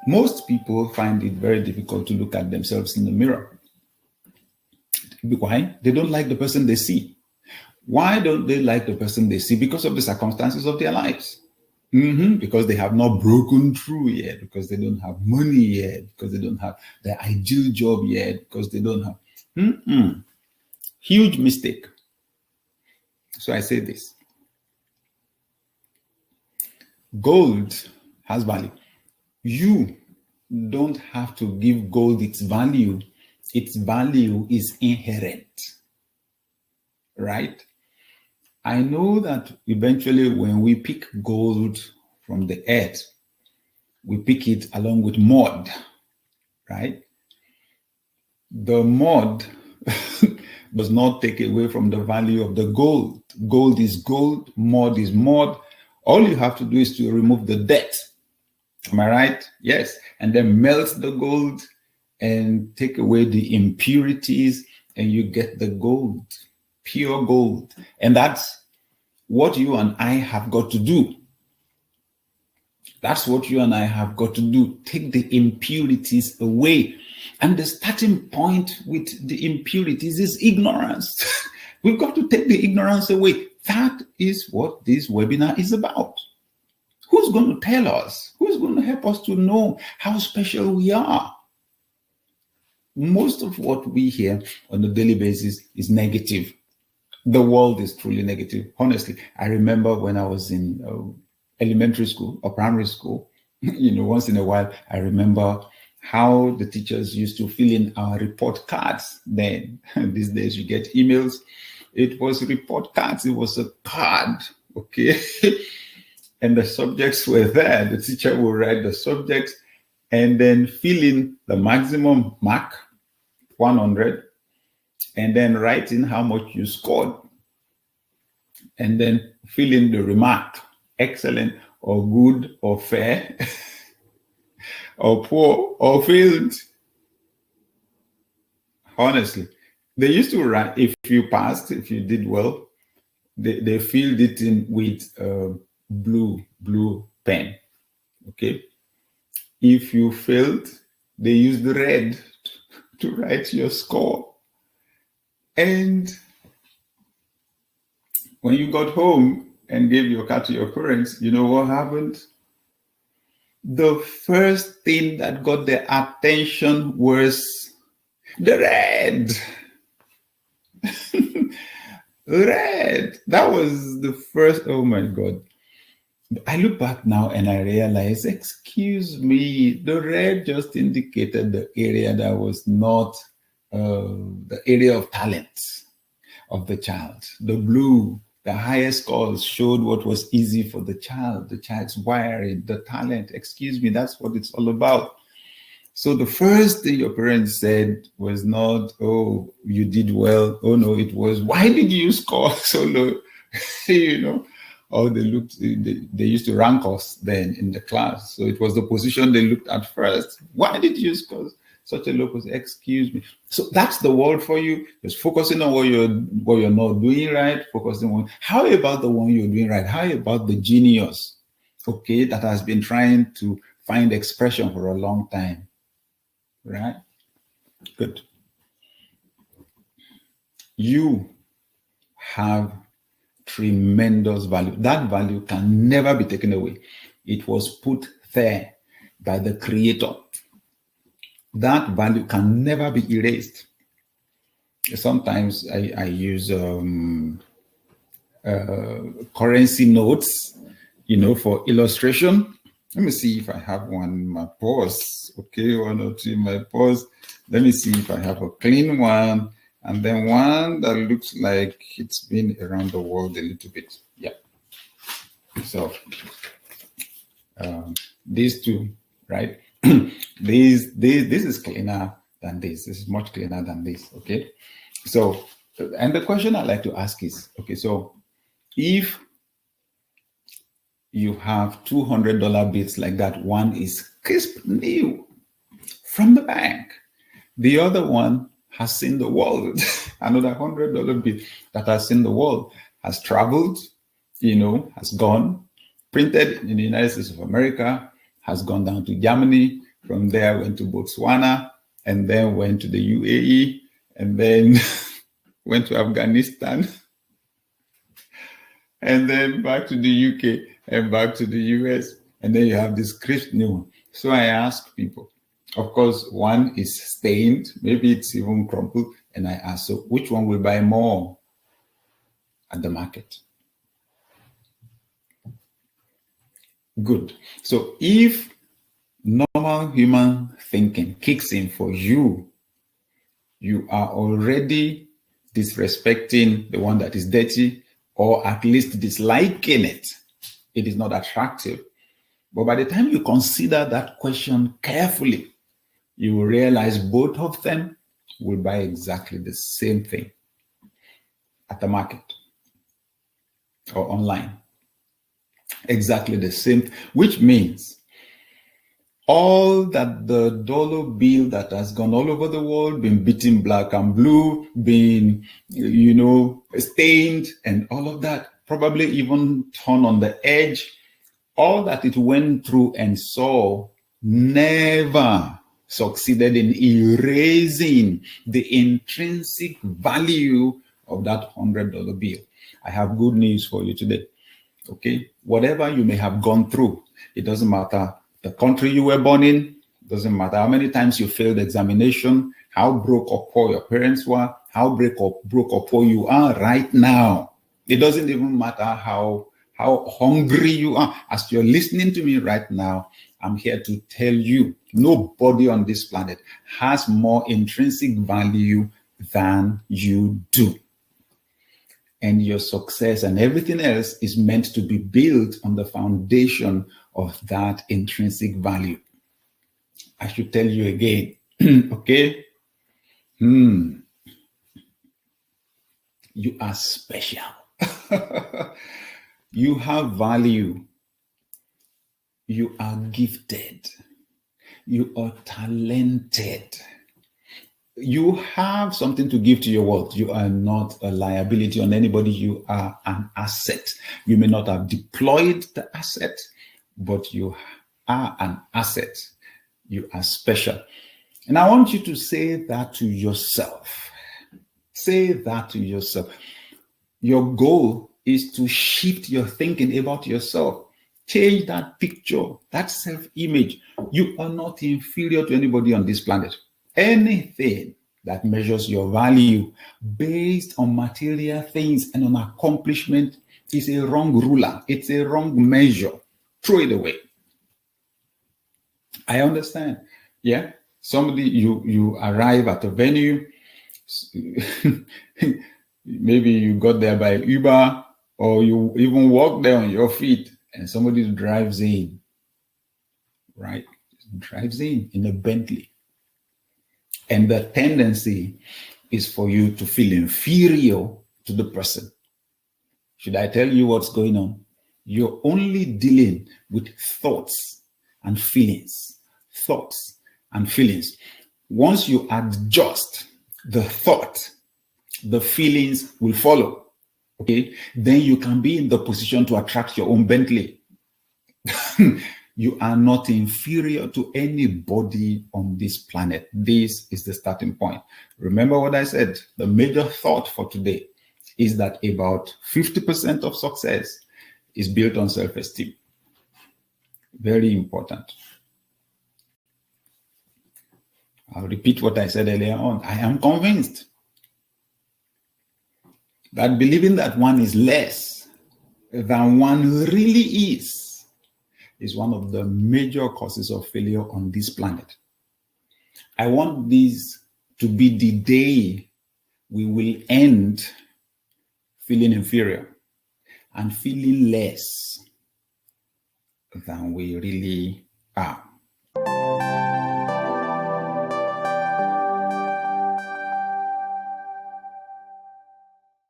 Most people find it very difficult to look at themselves in the mirror. Why? They don't like the person they see. Why don't they like the person they see? Because of the circumstances of their lives. Because they have not broken through yet, because they don't have money yet, because they don't have the ideal job yet, because they don't have. Huge mistake. So I say this. Gold has value. You don't have to give gold its value. Its value is inherent, right? I know that eventually when we pick gold from the earth, we pick it along with mud, right? The mud does not take away from the value of the gold. Gold is gold, mud is mud. All you have to do is to remove the dirt. Am I right? Yes. And then melt the gold and take away the impurities, and you get the gold, pure gold. And that's what you and I have got to do. That's what you and I have got to do. Take the impurities away. And the starting point with the impurities is ignorance. We've got to take the ignorance away. That is what this webinar is about. Who's going to tell us? Who's going to help us to know how special we are? Most of what we hear on a daily basis is negative. The world is truly negative. Honestly, I remember when I was in elementary school or primary school, once in a while, I remember how the teachers used to fill in our report cards then. These days you get emails. It was report cards. It was a card, okay? And the subjects were there. The teacher will write the subjects and then fill in the maximum mark, 100, and then write in how much you scored. And then fill in the remark, excellent or good or fair or poor or failed. Honestly, they used to write, if you passed, if you did well, they filled it in with blue pen, okay? If you failed, they used red to write your score. And when you got home and gave your card to your parents, you know what happened? The first thing that got their attention was the red. Red. That was the first, oh my God. I look back now and I realize, excuse me, the red just indicated the area that was not the area of talent of the child. The blue, the highest scores showed what was easy for the child's wiring, the talent. Excuse me, that's what it's all about. So the first thing your parents said was not, oh, you did well. Oh no, it was, why did you score so low? Or they used to rank us then in the class. So it was the position they looked at first. Why did you score such a low position? Excuse me. So that's the world for you. Just focusing on what you're not doing right, focusing on, how about the one you're doing right? How about the genius, okay, that has been trying to find expression for a long time, right? Good. You have tremendous value. That value can never be taken away. It was put there by the Creator. That value can never be erased. Sometimes I use currency notes, for illustration. Let me see if I have one in my purse. Okay, 1 or 2 in my purse. Let me see if I have a clean one. And then one that looks like it's been around the world a little bit. Yeah. So these two, right? This is cleaner than this. This is much cleaner than this. Okay. So, and the question I like to ask is, okay, so if you have $200 bills like that, one is crisp new from the bank. The other one has seen the world. Another $100 bill that has seen the world, has traveled, has gone, printed in the United States of America, has gone down to Germany, From there, I went to Botswana, and then went to the UAE, and then went to Afghanistan, and then back to the UK, and back to the US. And then you have this crisp new one. So I ask people, of course, one is stained, maybe it's even crumpled. And I ask, so which one will buy more at the market? Good. So if normal human thinking kicks in for you, you are already disrespecting the one that is dirty, or at least disliking it. It is not attractive. But by the time you consider that question carefully, you will realize both of them will buy exactly the same thing at the market or online. Exactly the same, which means all that the dollar bill that has gone all over the world, been beaten black and blue, been, stained and all of that, probably even torn on the edge, all that it went through and saw never succeeded in erasing the intrinsic value of that $100 bill. I have good news for you today. Okay, whatever you may have gone through, it doesn't matter the country you were born in, doesn't matter how many times you failed examination, how broke or poor your parents were, how broke or poor you are right now. It doesn't even matter how hungry you are. As you're listening to me right now, I'm here to tell you, nobody on this planet has more intrinsic value than you do. And your success and everything else is meant to be built on the foundation of that intrinsic value. I should tell you again, okay? You are special. You have value. You are gifted. You are talented. You have something to give to your world. You are not a liability on anybody. You are an asset. You may not have deployed the asset, but you are an asset. You are special. And I want you to say that to yourself. Say that to yourself. Your goal is to shift your thinking about yourself. Change that picture, that self-image. You are not inferior to anybody on this planet. Anything that measures your value based on material things and on accomplishment is a wrong ruler. It's a wrong measure. Throw it away. I understand. Yeah. Somebody, you arrive at a venue. Maybe you got there by Uber, or you even walk there on your feet, and somebody drives in, right? Drives in a Bentley. And the tendency is for you to feel inferior to the person. Should I tell you what's going on? You're only dealing with thoughts and feelings. Thoughts and feelings. Once you adjust the thought, the feelings will follow. Okay? Then you can be in the position to attract your own Bentley. You are not inferior to anybody on this planet. This is the starting point. Remember what I said. The major thought for today is that about 50% of success is built on self-esteem. Very important. I'll repeat what I said earlier on. I am convinced that believing that one is less than one really is one of the major causes of failure on this planet. I want this to be the day we will end feeling inferior and feeling less than we really are.